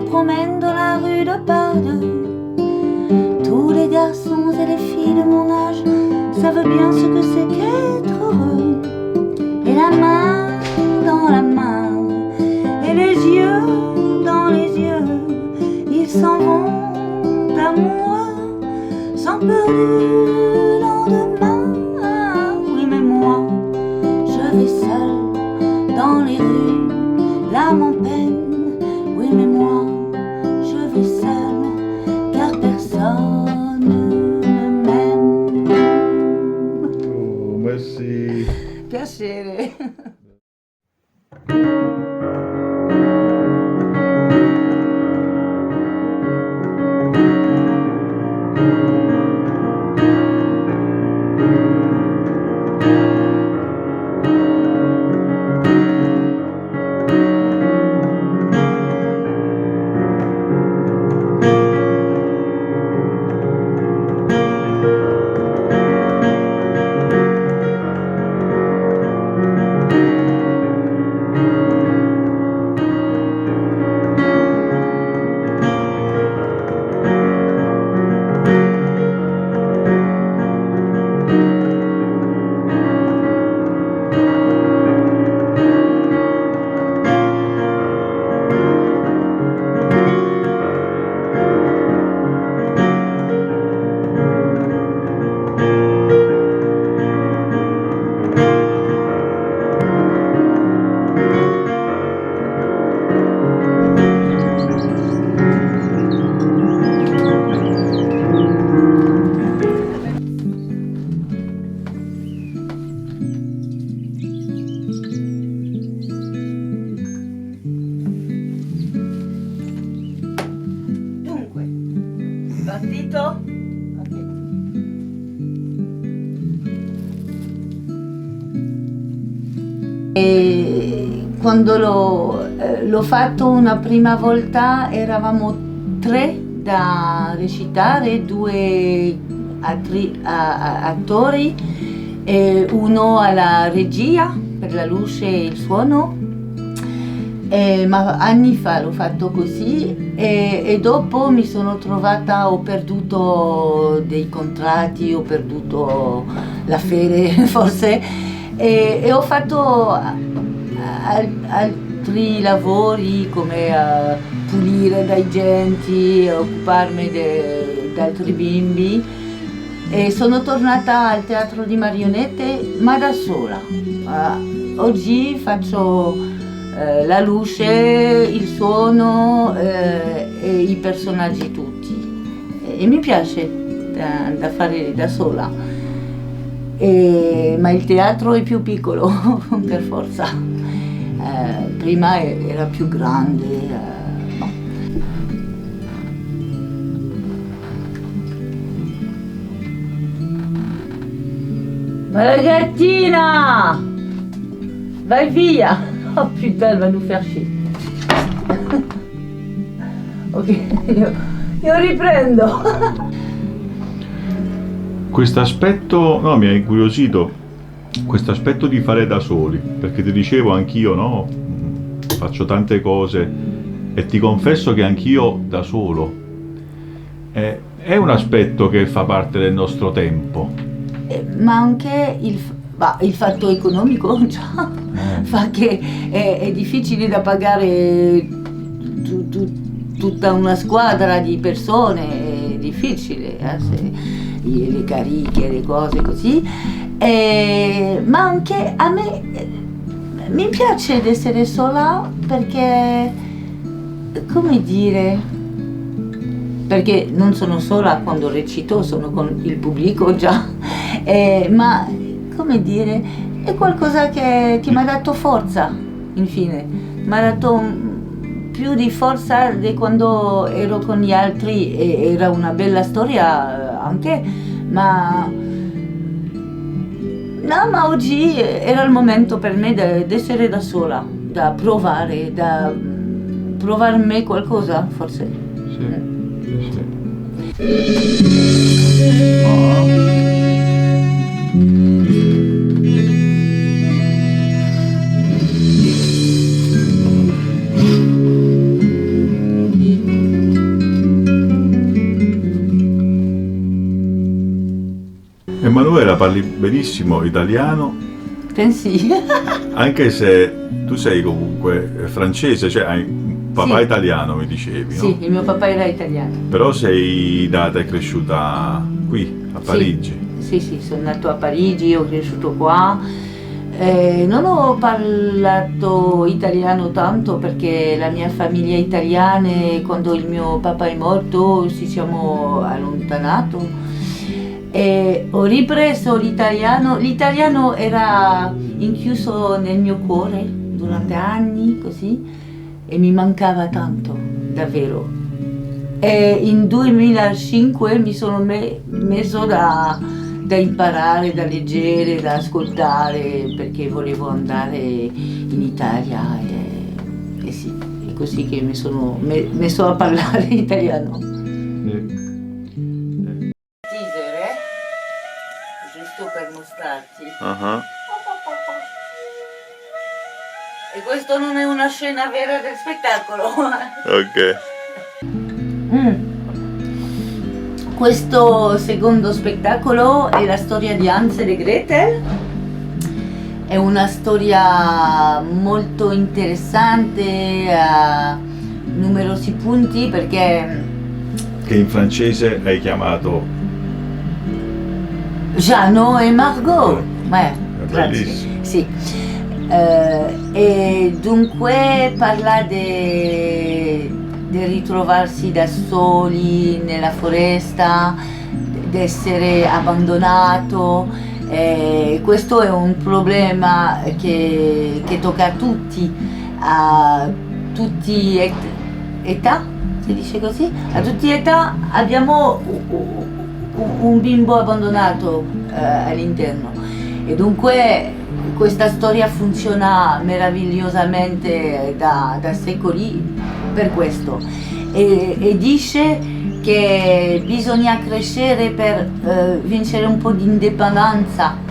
promène dans la rue de par deux. Tous les garçons et les filles de mon âge savent bien ce que c'est qu'être heureux. Et la main dans la main, et les yeux dans les yeux, ils s'en vont amoureux, sans peur du lendemain. Oui, mais moi, je vais seul dans les rues, l'âme en peine. Oui, mais moi, je vais seul, car personne ne m'aime. Oh, merci. Piacere. Partito? Ok. E quando l'ho fatto una prima volta eravamo 3 da recitare, 2 attori e uno alla regia per la luce e il suono. Ma anni fa l'ho fatto così e dopo mi sono trovata, ho perduto dei contratti, ho perduto la fede forse e ho fatto altri lavori come pulire dai genti, occuparmi di altri bimbi e sono tornata al teatro di marionette ma da sola. Oggi faccio la luce, il suono e i personaggi tutti e mi piace da fare da sola, ma il teatro è più piccolo per forza, prima era più grande. No. Ma la gattina, vai via! Oh putain, elle va nous faire chier. Ok, io riprendo. Questo aspetto, no, mi ha incuriosito, questo aspetto di fare da soli, perché ti dicevo anch'io, no? Faccio tante cose e ti confesso che anch'io da solo. È un aspetto che fa parte del nostro tempo. Ma anche il fatto economico già fa che è difficile da pagare tutta una squadra di persone, è difficile, se le cariche, le cose così, ma anche a me mi piace essere sola perché, come dire, perché non sono sola quando recito, sono con il pubblico già, ma come dire, è qualcosa che mi ha dato forza, infine, mi ha dato più di forza di quando ero con gli altri e era una bella storia anche, ma oggi era il momento per me di essere da sola, da provare me qualcosa, forse. Sì, sì. parli benissimo italiano, Pensi? anche se tu sei comunque francese, cioè hai un papà Sì. italiano, mi dicevi, no? Sì, il mio papà era italiano. Però sei nata e cresciuta qui, a Parigi. Sì, sì, sono nato a Parigi, ho cresciuto qua. Non ho parlato italiano tanto perché la mia famiglia è italiana e quando il mio papà è morto ci siamo allontanato. E ho ripreso l'italiano. L'italiano era inchiuso nel mio cuore durante anni, così, e mi mancava tanto, davvero. E in 2005 mi sono messo da imparare, da leggere, da ascoltare perché volevo andare in Italia e sì, è così che mi sono messo a parlare italiano. Teaser, giusto per mostrarti. Ah, E questo non è una scena vera del spettacolo. ok. Questo secondo spettacolo è la storia di Hansel e Gretel. È una storia molto interessante, ha numerosi punti perché Che in francese hai chiamato... Jeannot e Margot. Grazie. Bellissimo. Sì. E dunque parla del ritrovarsi da soli nella foresta, d'essere abbandonato. Questo è un problema che tocca a tutti età, si dice così? A tutti età abbiamo un bimbo abbandonato all'interno e dunque questa storia funziona meravigliosamente da secoli per questo e dice che bisogna crescere per vincere un po' di indipendenza.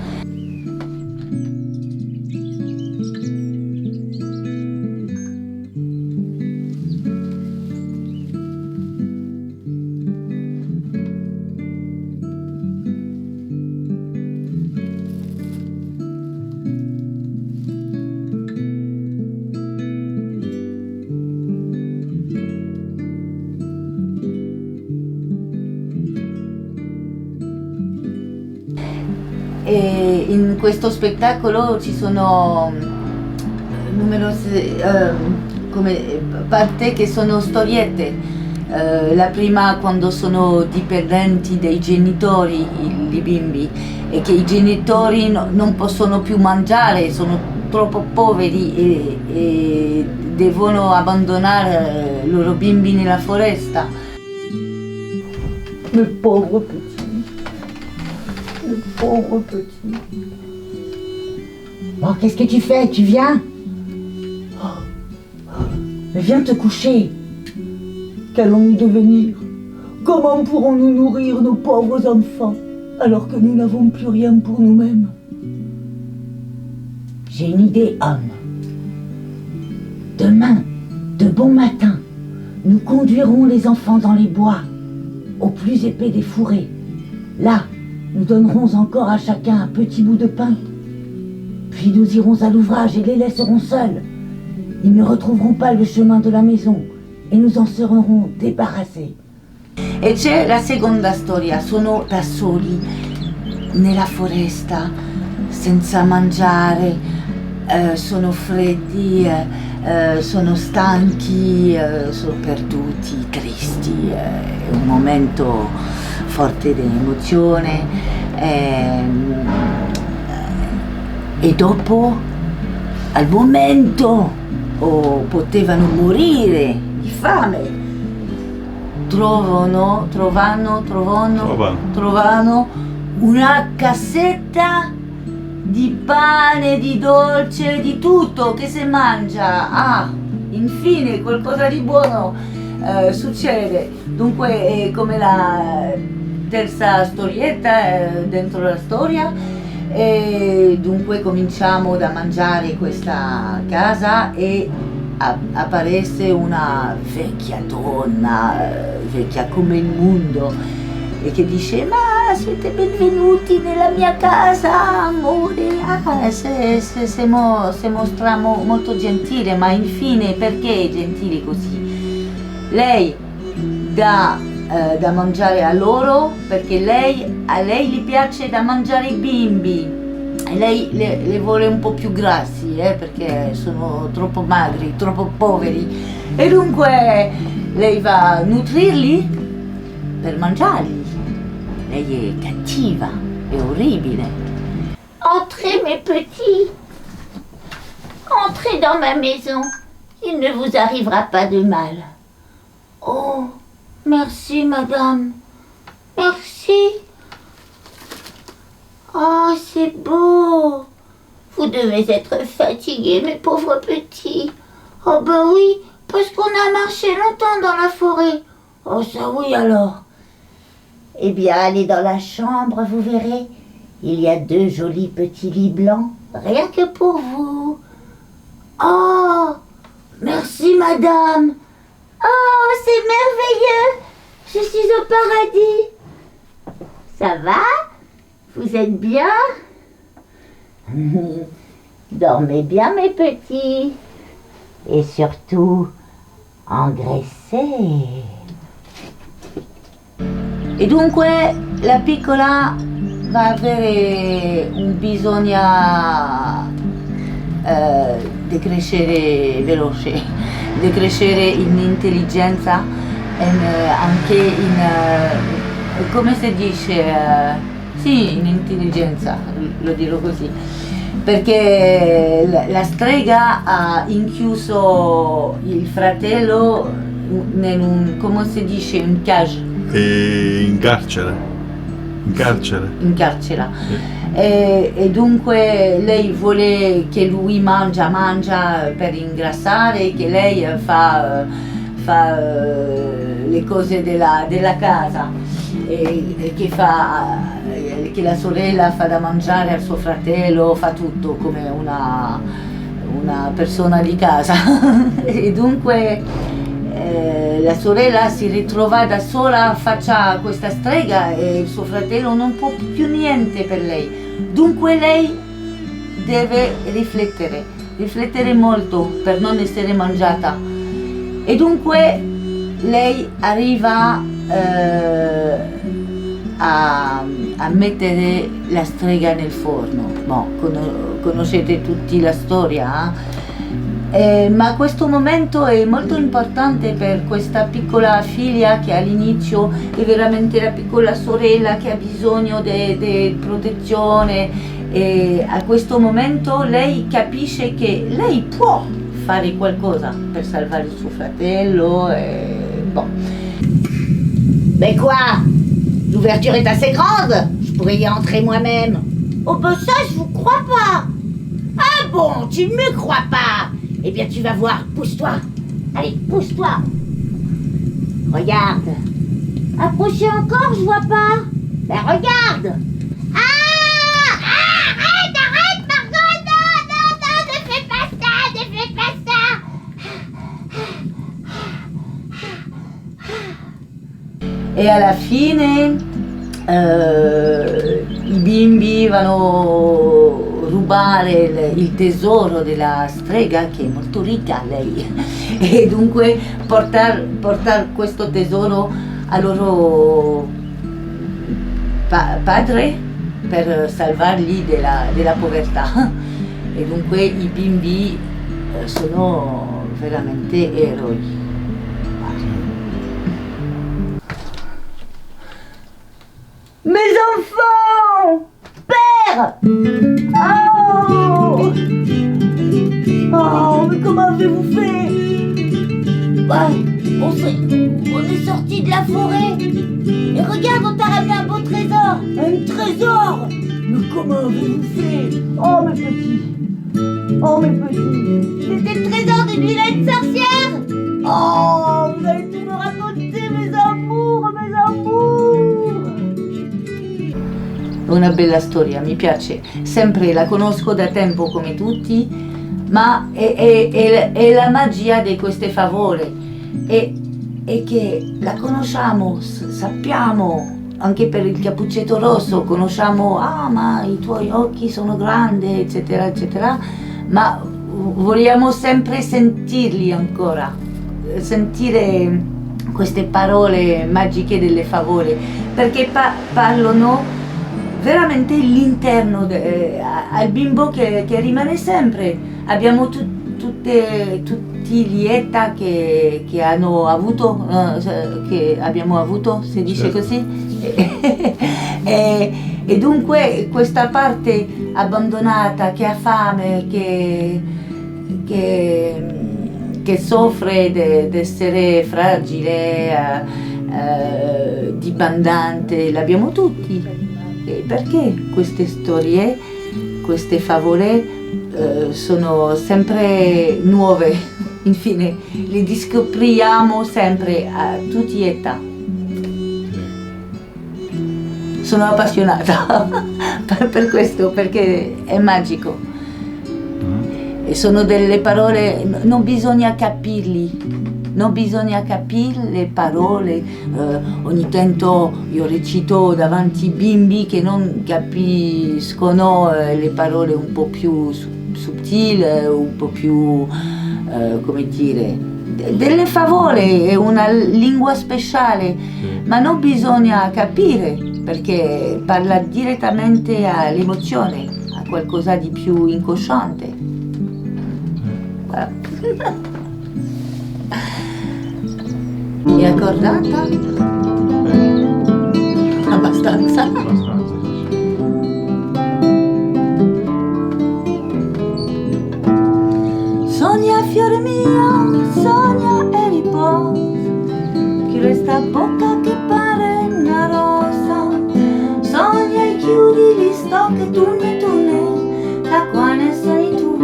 E in questo spettacolo ci sono numerose parti che sono storiette. La prima quando sono dipendenti dai genitori i bimbi e che i genitori non possono più mangiare, sono troppo poveri e devono abbandonare i loro bimbi nella foresta. Le pauvre petit. Le pauvre petit. Bon, qu'est-ce que tu fais? Tu viens? Mais viens te coucher. Qu'allons-nous devenir? Comment pourrons-nous nourrir nos pauvres enfants alors que nous n'avons plus rien pour nous-mêmes? J'ai une idée, homme. Demain, de bon matin, nous conduirons les enfants dans les bois, au plus épais des fourrés. Là, nous donnerons encore à chacun un petit bout de pain. Puis nous irons à l'ouvrage et les laisserons seuls. Ils ne retrouveront pas le chemin de la maison e nous en serons débarrassés. E c'è la seconda storia, sono da soli nella foresta, senza mangiare, sono freddi, sono stanchi, sono perduti, tristi, è un momento forte di emozione. E dopo, al momento, potevano morire di fame. Trovano una cassetta di pane, di dolce, di tutto che si mangia. Ah, infine qualcosa di buono succede. Dunque è come la terza storietta dentro la storia. E dunque cominciamo da mangiare questa casa e apparisse una vecchia donna, vecchia come il mondo, e che dice ma siete benvenuti nella mia casa, amore. Si mostra molto gentile, ma infine perché è gentile così? Lei dà da mangiare a loro perché a lei gli piace da mangiare i bimbi e lei le vuole un po' più grassi perché sono troppo magri, troppo poveri, e dunque lei va a nutrirli per mangiarli. Lei è cattiva, è orribile. Entrez mes petits, entrez dans ma maison, il ne vous arrivera pas de mal. Oh, merci madame, merci. Oh, c'est beau. Vous devez être fatigués, mes pauvres petits. Oh ben oui, parce qu'on a marché longtemps dans la forêt. Oh ça oui alors. Eh bien, allez dans la chambre, vous verrez. Il y a 2 jolis petits lits blancs, rien que pour vous. Oh, merci madame. Oh, c'est merveilleux. Je suis au paradis. Ça va? Vous êtes bien? Dormez bien, mes petits. Et surtout, engraissez. E dunque la piccola va a avere un bisogno di crescere veloce, di crescere in intelligenza e anche come si dice, sì, in intelligenza, lo dirò così, perché la strega ha inchiuso il fratello in un, come si dice, un cage. In carcere. In carcere. Sì. E dunque lei vuole che lui mangia per ingrassare, che lei fa le cose della casa, e che la sorella fa da mangiare al suo fratello, fa tutto come una persona di casa. E dunque la sorella si ritrova da sola, faccia questa strega, e il suo fratello non può più niente per lei. Dunque lei deve riflettere molto per non essere mangiata, e dunque lei arriva a mettere la strega nel forno. Conoscete tutti la storia, ma questo momento è molto importante per questa piccola figlia che all'inizio è veramente la piccola sorella che ha bisogno di protezione, e a questo momento lei capisce che lei può fare qualcosa per salvare il suo fratello. Mais quoi? L'ouverture est assez grande. Je pourrais y entrer moi-même. Oh ben ça je vous crois pas. Ah bon, tu ne me crois pas? Eh bien tu vas voir, pousse-toi. Allez, pousse-toi. Regarde. Approchez encore, je vois pas. Ben regarde. Arrête, Margot, non, ne fais pas ça. E alla fine i bimbi vanno a rubare il tesoro della strega, che è molto ricca lei, e dunque portare questo tesoro al loro padre per salvarli della povertà. E dunque i bimbi sono veramente eroi. Mes enfants! Père! Oh! Oh, mais comment avez-vous fait? Ouais, on est sortis de la forêt. Et regarde, on t'a ramené un beau trésor. Un trésor? Mais comment avez-vous fait? Oh, mes petits! Oh, mes petits! C'était le trésor d'une vilaine sorcière. Oh, vous allez tout me raconter, mes amours, mes amours! Una bella storia, mi piace, sempre la conosco da tempo come tutti, ma è la magia di queste favole, e che la conosciamo, sappiamo anche per il Cappuccetto Rosso conosciamo, ma i tuoi occhi sono grandi, eccetera, eccetera, ma vogliamo sempre sentirli ancora, sentire queste parole magiche delle favole, perché parlano veramente l'interno al bimbo che rimane sempre. Abbiamo tutti gli età che abbiamo avuto, si dice Certo. così? E dunque questa parte abbandonata, che ha fame, che soffre di essere fragile, dipendente, l'abbiamo tutti. E perché queste storie, queste favole sono sempre nuove, infine le scopriamo sempre a tutti età. Sono appassionata per questo, perché è magico. E sono delle parole, non bisogna capirli, non bisogna capire le parole. Ogni tanto io recito davanti ai bimbi che non capiscono le parole un po' più sottili, un po' più, come dire, delle favole, è una lingua speciale, ma non bisogna capire, perché parla direttamente all'emozione, a qualcosa di più inconsciente. Voilà. È accordata? Abbastanza. Abbastanza, sì, sì. Sogna fiore mio, sogna e riposa, chiude sta bocca che pare una rosa, sogna e chiudi gli stocchi, tunne, da qua ne sei tu,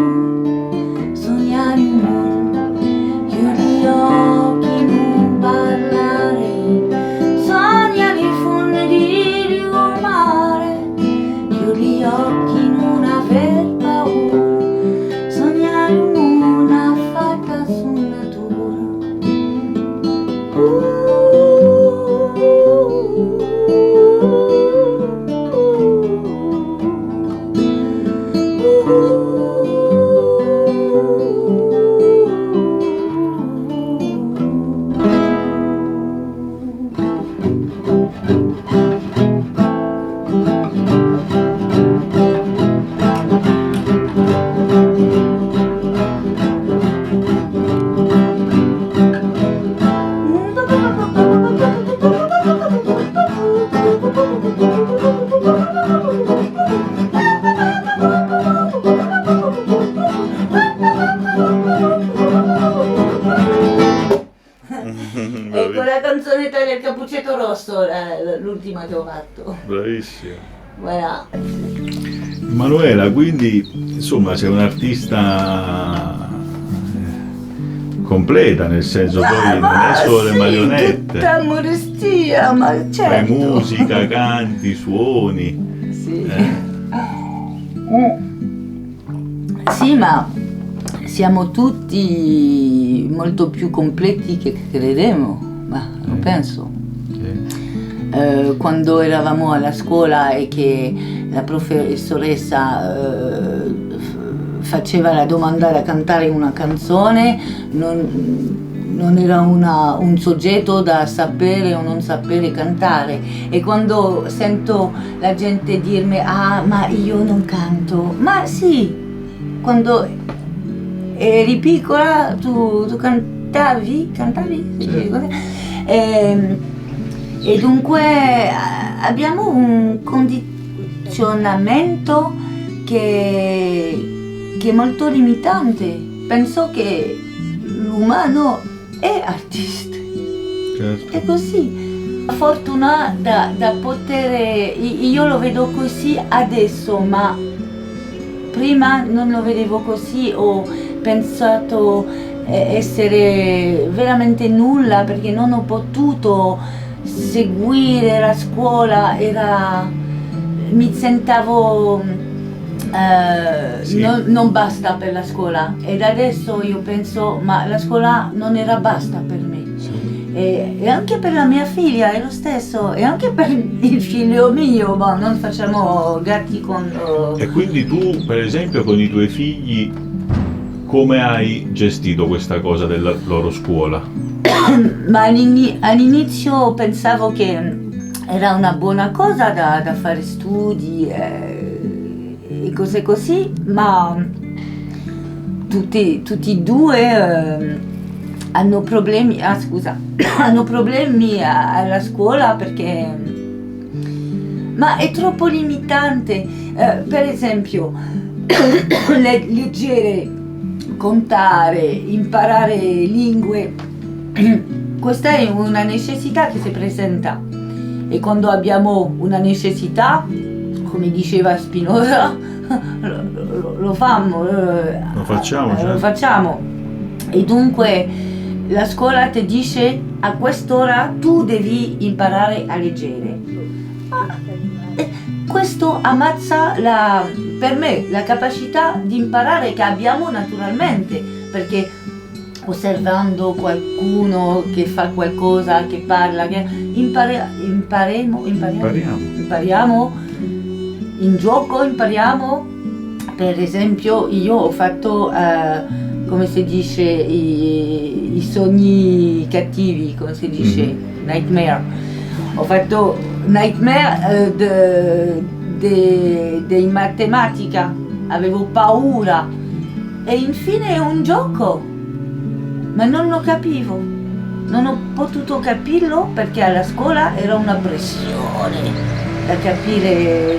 sogna il mondo, chiudi gli occhi, non parlare, sogna di fondere di un mare, chiudi gli occhi, non aver paura, sogna il mondo, una fatta sognatura. Ecco la canzonetta del Cappuccetto Rosso, l'ultima che ho fatto. Bravissima. Voilà. Manuela, quindi insomma sei un'artista completa, nel senso poi non è solo le sì, marionette, tutta modestia, ma fai certo. musica, canti, suoni. Sì. Sì, ma siamo tutti molto più completi che credevamo, ma lo penso. Sì. Quando eravamo alla scuola e che la professoressa faceva la domanda da cantare una canzone, non era un soggetto da sapere o non sapere cantare, e quando sento la gente dirmi ma io non canto, ma sì, quando eri piccola tu cantavi? Sì. E dunque abbiamo un condizionamento che è molto limitante. Penso che l'umano è artista, Certo. è così. La fortuna da poter, io lo vedo così adesso, ma prima non lo vedevo così, ho pensato essere veramente nulla perché non ho potuto seguire la scuola, mi sentivo Sì. non basta per la scuola, ed adesso io penso ma la scuola non era basta per me. Sì. E anche per la mia figlia è lo stesso, e anche per il figlio mio, ma non facciamo gatti con... E quindi tu, per esempio, con i tuoi figli, come hai gestito questa cosa della loro scuola? Ma all'inizio pensavo che era una buona cosa da fare studi e cose così, ma tutti e due hanno problemi, hanno problemi alla scuola perché... Ma è troppo limitante. Per esempio, leggere, contare, imparare lingue, questa è una necessità che si presenta. E quando abbiamo una necessità, come diceva Spinoza, lo facciamo, certo. Lo facciamo. E dunque la scuola ti dice a quest'ora tu devi imparare a leggere. Questo ammazza per me la capacità di imparare che abbiamo naturalmente, perché osservando qualcuno che fa qualcosa, che parla, che impariamo in gioco, impariamo. Per esempio io ho fatto come si dice i sogni cattivi, come si dice, nightmare. Ho fatto nightmare di matematica, avevo paura e infine è un gioco, ma non lo capivo, non ho potuto capirlo perché alla scuola era una pressione da capire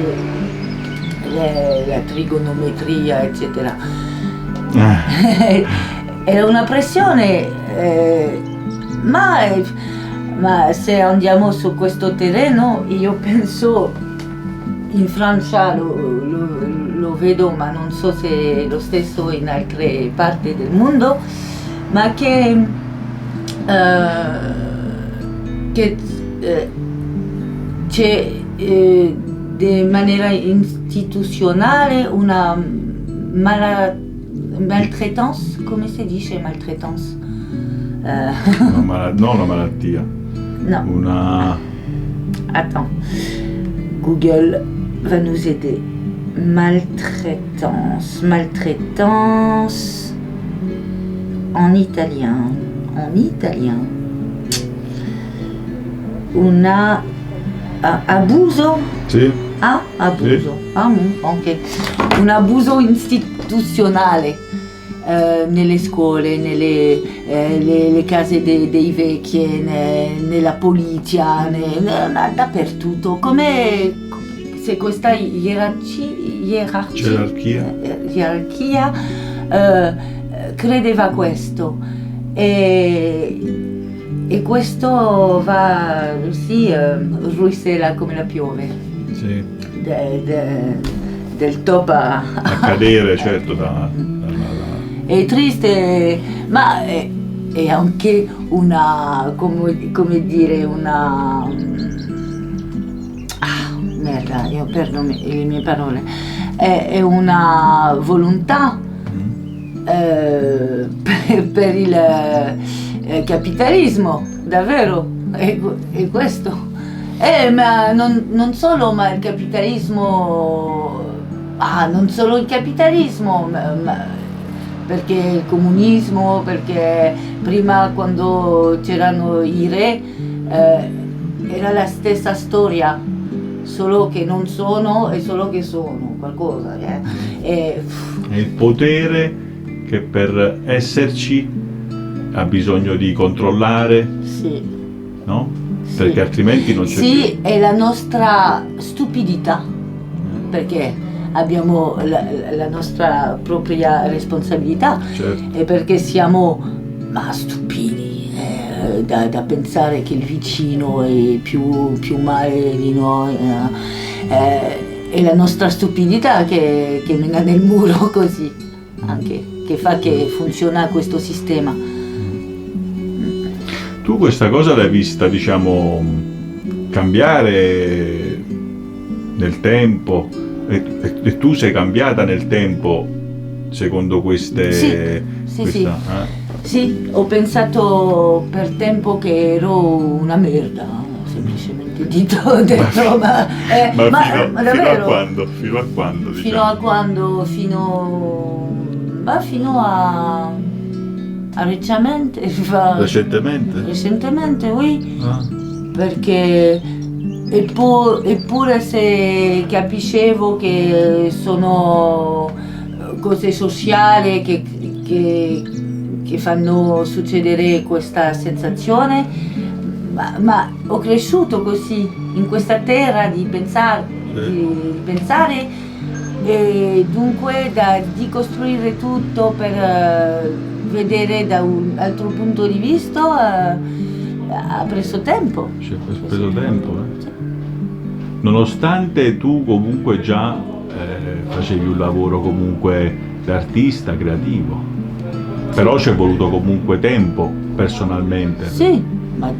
la trigonometria, eccetera. Era una pressione, ma se andiamo su questo terreno, io penso in Francia lo vedo, ma non so se è lo stesso in altre parti del mondo, ma che c'è di maniera istituzionale una maltraitance, come si dice maltraitance? Non una malattia. No. Attends, Google va nous aider. Maltraitance en italien. Abuso? Sì. Abuso. Sì. Ok. Un abuso istituzionale nelle scuole, nelle case dei vecchi, nella polizia, dappertutto. Come se questa gerarchia credeva questo. E questo va, sì, ruissela come la piove. Sì. Del top a cadere, certo, è triste, ma è anche una, come dire, una... merda, io perdo le mie parole. È una volontà per il capitalismo, davvero, è questo. Ma non solo, ma il capitalismo, non solo il capitalismo, ma perché il comunismo, perché prima quando c'erano i re era la stessa storia, solo che non sono e solo che sono qualcosa. È il potere che per esserci ha bisogno di controllare, sì, no? Perché altrimenti non c'è più. Sì, è la nostra stupidità, perché abbiamo la nostra propria responsabilità, certo. E perché siamo stupidi da pensare che il vicino è più male di noi. È la nostra stupidità che mena nel muro così, anche, che fa che funziona questo sistema. Tu questa cosa l'hai vista, diciamo, cambiare nel tempo e tu sei cambiata nel tempo secondo queste... Sì. Sì, ho pensato per tempo che ero una merda, semplicemente ho detto, Ma fino a davvero? quando? Fino a quando, Fino diciamo? a quando? Fino a recentemente, recentemente, oui, Ah, perché eppure se capiscevo che sono cose sociali che fanno succedere questa sensazione, ma ho cresciuto così, in questa terra di pensare e dunque di costruire tutto per vedere da un altro punto di vista ha preso tempo. ci ha preso tempo, eh? Nonostante tu comunque già facevi un lavoro comunque d'artista creativo, però ci è voluto comunque tempo personalmente. Sì, ma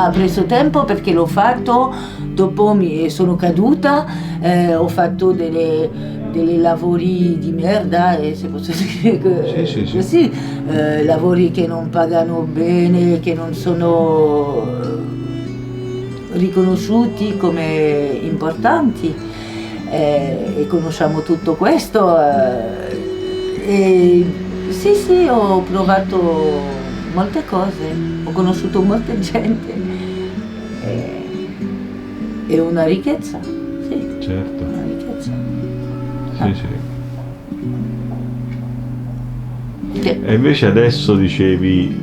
ha preso tempo perché l'ho fatto, dopo mi sono caduta, ho fatto dei lavori di merda, se posso dire Sì. così, lavori che non pagano bene, che non sono riconosciuti come importanti, e conosciamo tutto questo. E sì, ho provato molte cose, ho conosciuto molta gente, è una ricchezza, sì, Certo, una ricchezza. sì. E invece adesso dicevi,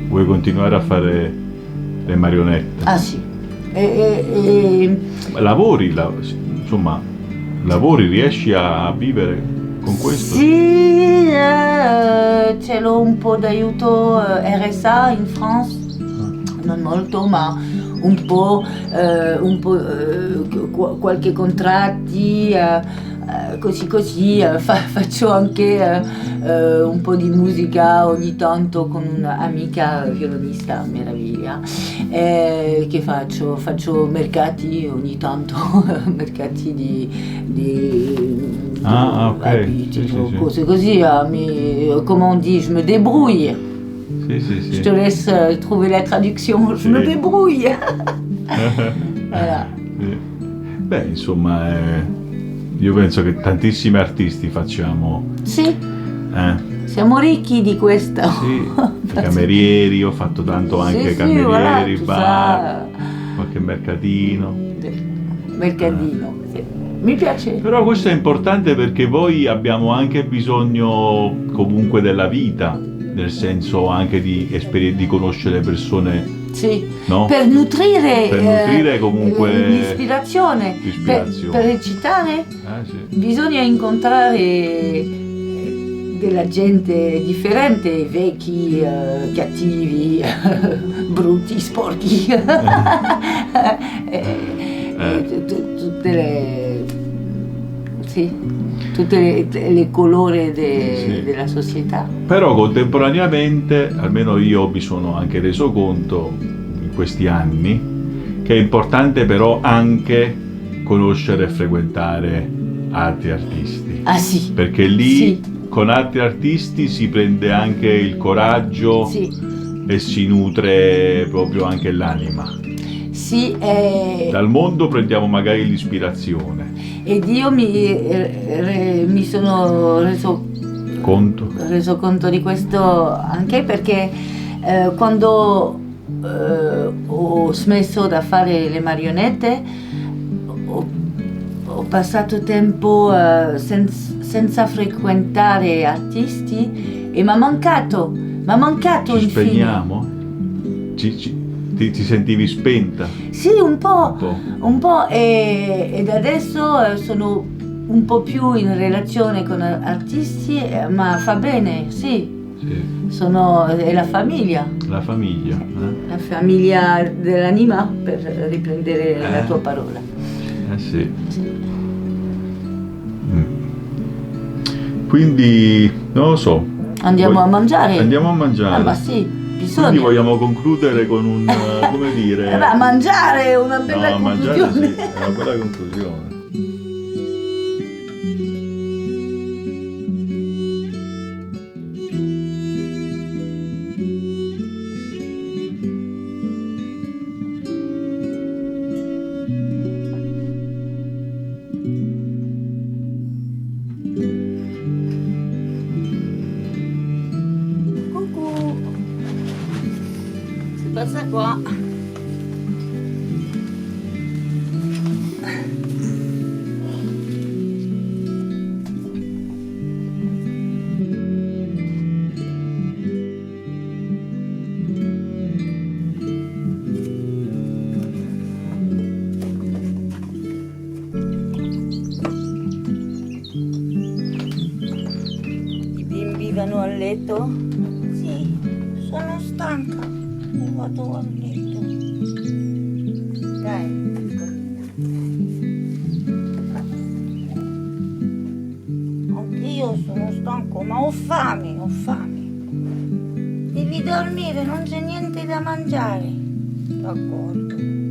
vuoi continuare a fare le marionette? Ah sì, e Lavori, riesci a vivere con questo? sì, ce l'ho un po' d'aiuto RSA in France, non molto, ma un po', qualche contratti, così, faccio anche un po' di musica ogni tanto con un'amica violonista meraviglia, che faccio mercati ogni tanto, mercati di Ok, abiti, sì. cose così, comment on dit, je me débrouille. Sì. Je te laisse trouver la traduction, je me débrouille. Voilà. Sì. Beh, insomma, io penso che tantissimi artisti facciamo. Sì, Eh? siamo ricchi di questo. Sì, i camerieri, ho fatto tanto anche Sì, camerieri, voilà, tout bar, qualche mercatino. Mercadino, sì. Mi piace. Però questo è importante perché poi abbiamo anche bisogno comunque della vita, nel senso anche di conoscere persone, Sì, no? per nutrire comunque l'ispirazione. l'ispirazione. Per recitare Sì. bisogna incontrare della gente differente, vecchi, cattivi, brutti, sporchi. Tutte le colore Sì. della società. Però contemporaneamente, almeno io mi sono anche reso conto in questi anni, che è importante però anche conoscere e frequentare altri artisti. Ah sì. Perché lì Sì. con altri artisti si prende anche il coraggio Sì. e si nutre proprio anche l'anima. Sì, Dal mondo prendiamo magari l'ispirazione. ed io mi sono reso conto di questo anche perché quando ho smesso da fare le marionette ho passato tempo senza frequentare artisti e mi ha mancato Ci infine. spegniamo? Ti sentivi spenta? Sì, un po', ed adesso sono un po' più in relazione con artisti, ma fa bene, sì, Sì. è la famiglia. La famiglia. La famiglia dell'anima, per riprendere la tua parola. Sì. Quindi, non lo so. Andiamo a mangiare? Andiamo a mangiare. Ah, ma sì, Quindi bisogna. vogliamo concludere con un, come dire... A mangiare è una bella No, a mangiare conclusione. sì, è una bella conclusione. Passa qua. I bimbi vanno a letto? Sì, sono stanca. Vado a letto. Dai, piccolina. Anch'io sono stanco, ma ho fame, ho fame. Devi dormire, non c'è niente da mangiare. D'accordo.